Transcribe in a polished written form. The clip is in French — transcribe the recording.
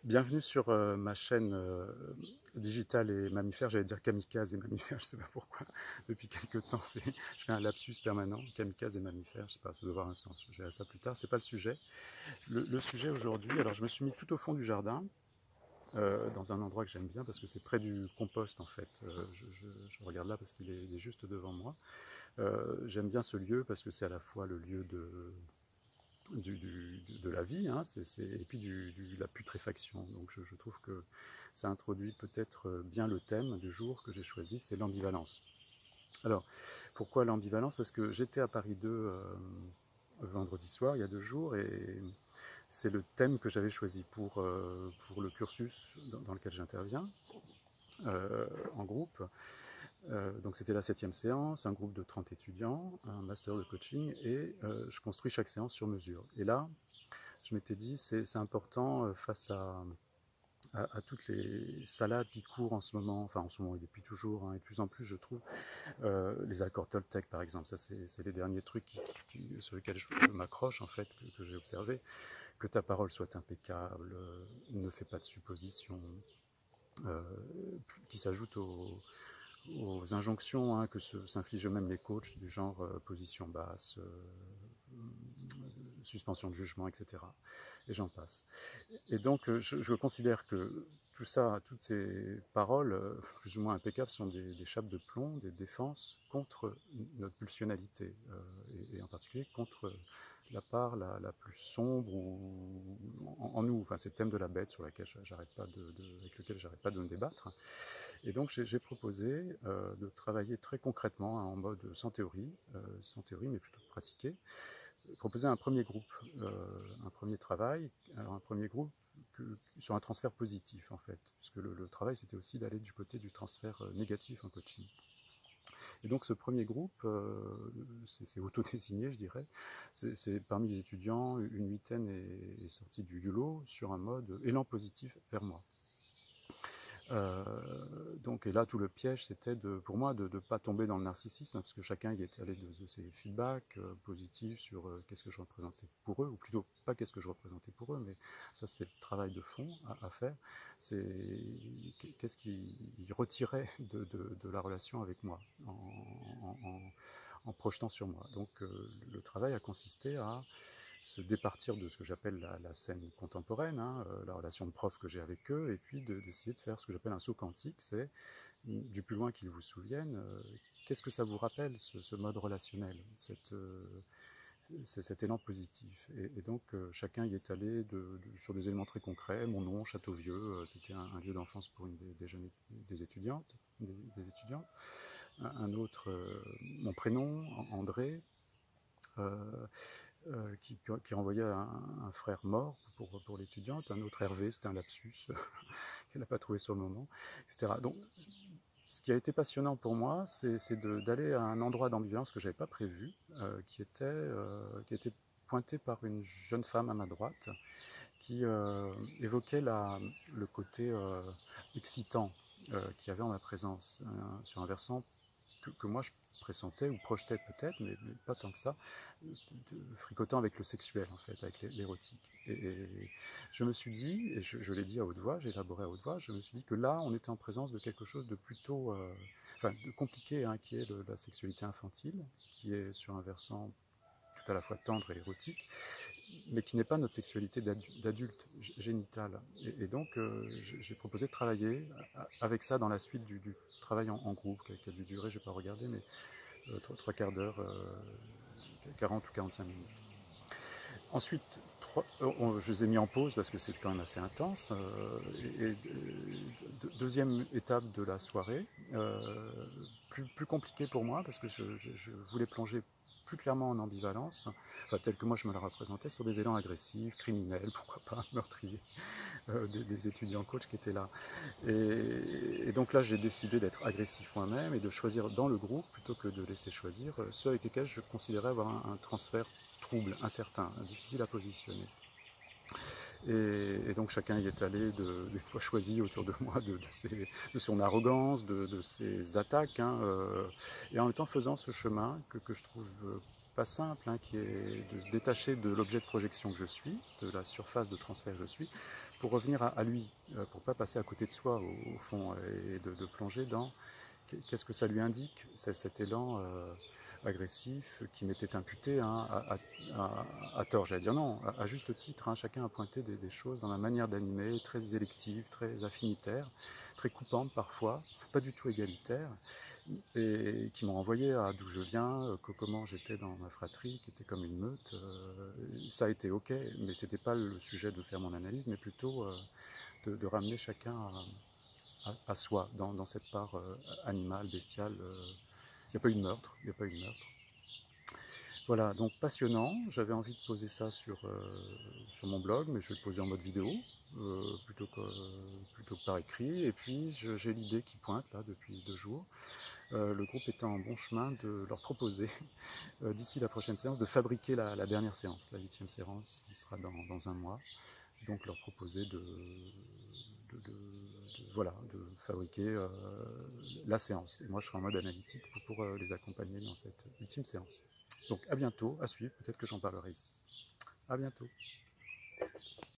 Bienvenue sur ma chaîne digitale et mammifère, j'allais dire kamikaze et mammifère, je sais pas pourquoi, depuis quelques temps je fais un lapsus permanent, kamikaze et mammifère, je sais pas, ça doit avoir un sens, je verrai ça plus tard, c'est pas le sujet. Le sujet aujourd'hui, alors je me suis mis tout au fond du jardin, dans un endroit que j'aime bien parce que c'est près du compost en fait, je regarde là parce qu'il est juste devant moi. J'aime bien ce lieu parce que c'est à la fois le lieu de la vie, hein, et puis la putréfaction. Donc je trouve que ça introduit peut-être bien le thème du jour que j'ai choisi, c'est l'ambivalence. Alors, pourquoi l'ambivalence? Parce que j'étais à Paris 2 vendredi soir, il y a 2 jours, et c'est le thème que j'avais choisi pour le cursus dans lequel j'interviens en groupe. Donc c'était la 7e séance, un groupe de 30 étudiants, un master de coaching, et je construis chaque séance sur mesure. Et là, je m'étais dit, c'est important face à toutes les salades qui courent en ce moment, enfin en ce moment et depuis toujours, hein, et de plus en plus je trouve, les accords Toltec par exemple, ça c'est les derniers trucs sur lesquels je m'accroche en fait, que j'ai observé, que ta parole soit impeccable, ne fais pas de suppositions, euh, qui s'ajoutent aux injonctions hein, que s'infligent même les coachs du genre position basse, suspension de jugement, etc. Et j'en passe. Et donc, je considère que tout ça, toutes ces paroles, plus ou moins impeccables, sont des chapes de plomb, des défenses contre notre pulsionalité, et en particulier contre la part la plus sombre en nous. Enfin, c'est le thème de la bête sur laquelle avec lequel j'arrête pas de me débattre. Et donc, j'ai proposé de travailler très concrètement hein, en mode sans théorie, mais plutôt pratiqué, proposer un premier groupe, un premier travail, alors un premier groupe sur un transfert positif en fait, puisque le travail c'était aussi d'aller du côté du transfert négatif en coaching. Et donc ce premier groupe, c'est autodésigné je dirais, c'est parmi les étudiants, une huitaine est sortie du lot sur un mode élan positif vers moi. Euh, donc, et là, tout le piège, c'était pour moi de ne pas tomber dans le narcissisme, parce que chacun y était allé de ses feedbacks positifs sur qu'est-ce que je représentais pour eux, ou plutôt pas qu'est-ce que je représentais pour eux, mais ça, c'était le travail de fond à faire. C'est qu'est-ce qu'ils retiraient de la relation avec moi en projetant sur moi. Donc, le travail a consisté à se départir de ce que j'appelle la scène contemporaine, hein, la relation de prof que j'ai avec eux, et puis d'essayer de faire ce que j'appelle un saut quantique, c'est du plus loin qu'ils vous souviennent, qu'est-ce que ça vous rappelle, ce mode relationnel, cet élan positif. Et donc chacun y est allé sur des éléments très concrets, mon nom, Châteauvieux, c'était un lieu d'enfance pour une des jeunes des étudiantes, des étudiantes. Un autre, mon prénom, André, euh, qui renvoyait un frère mort pour l'étudiante, un autre Hervé, c'était un lapsus qu'elle n'a pas trouvé sur le moment, etc. Donc, ce qui a été passionnant pour moi, c'est d'aller à un endroit d'ambivalence que je n'avais pas prévu, qui était pointé par une jeune femme à ma droite, qui évoquait le côté excitant qu'il y avait en ma présence, sur un versant que moi je pressentais ou projetais peut-être, mais pas tant que ça, fricotant avec le sexuel en fait, avec l'érotique. Et je me suis dit, et je l'ai dit à haute voix, j'ai élaboré à haute voix, je me suis dit que là on était en présence de quelque chose de plutôt, enfin de compliqué, hein, qui est la sexualité infantile, qui est sur un versant tout à la fois tendre et érotique, mais qui n'est pas notre sexualité d'adulte génitale. Et donc, j'ai proposé de travailler avec ça dans la suite du travail en groupe, qui a dû durer, je n'ai pas regardé, mais 3 quarts d'heure, 40 ou 45 minutes. Ensuite, je les ai mis en pause parce que c'était quand même assez intense. Deuxième étape de la soirée, plus compliquée pour moi parce que je voulais plonger plus clairement en ambivalence, enfin, tel que moi je me la représentais, sur des élans agressifs, criminels, pourquoi pas, meurtriers, des étudiants coachs qui étaient là. Et donc là, j'ai décidé d'être agressif moi-même et de choisir dans le groupe, plutôt que de laisser choisir, ceux avec lesquels je considérais avoir un transfert trouble, incertain, difficile à positionner. Et donc chacun y est allé, des fois choisi autour de moi, de son arrogance, de ses attaques, hein, et en même temps faisant ce chemin que je trouve pas simple, hein, qui est de se détacher de l'objet de projection que je suis, de la surface de transfert que je suis, pour revenir à lui, pour ne pas passer à côté de soi au fond, et de plonger dans qu'est-ce que ça lui indique, cet élan agressif qui m'était imputé, hein, à tort, j'allais dire non, à juste titre, hein, chacun a pointé des choses dans la manière d'animer, très élective, très affinitaire, très coupante parfois, pas du tout égalitaire, et qui m'ont renvoyé à d'où je viens, comment j'étais dans ma fratrie, qui était comme une meute. Ça a été ok, mais c'était pas le sujet de faire mon analyse, mais plutôt de ramener chacun à soi, dans cette part animale, bestiale. Il n'y a pas eu de meurtre, il n'y a pas eu de meurtre. Voilà, donc passionnant. J'avais envie de poser ça sur mon blog, mais je vais le poser en mode vidéo, plutôt que par écrit. Et puis j'ai l'idée qui pointe là depuis 2 jours. Le groupe est en bon chemin de leur proposer, d'ici la prochaine séance, de fabriquer la dernière séance, la 8e séance, qui sera dans un mois. Donc leur proposer voilà, de fabriquer la séance. Et moi, je serai en mode analytique pour les accompagner dans cette 8e séance. Donc à bientôt, à suivre, peut-être que j'en parlerai ici. À bientôt.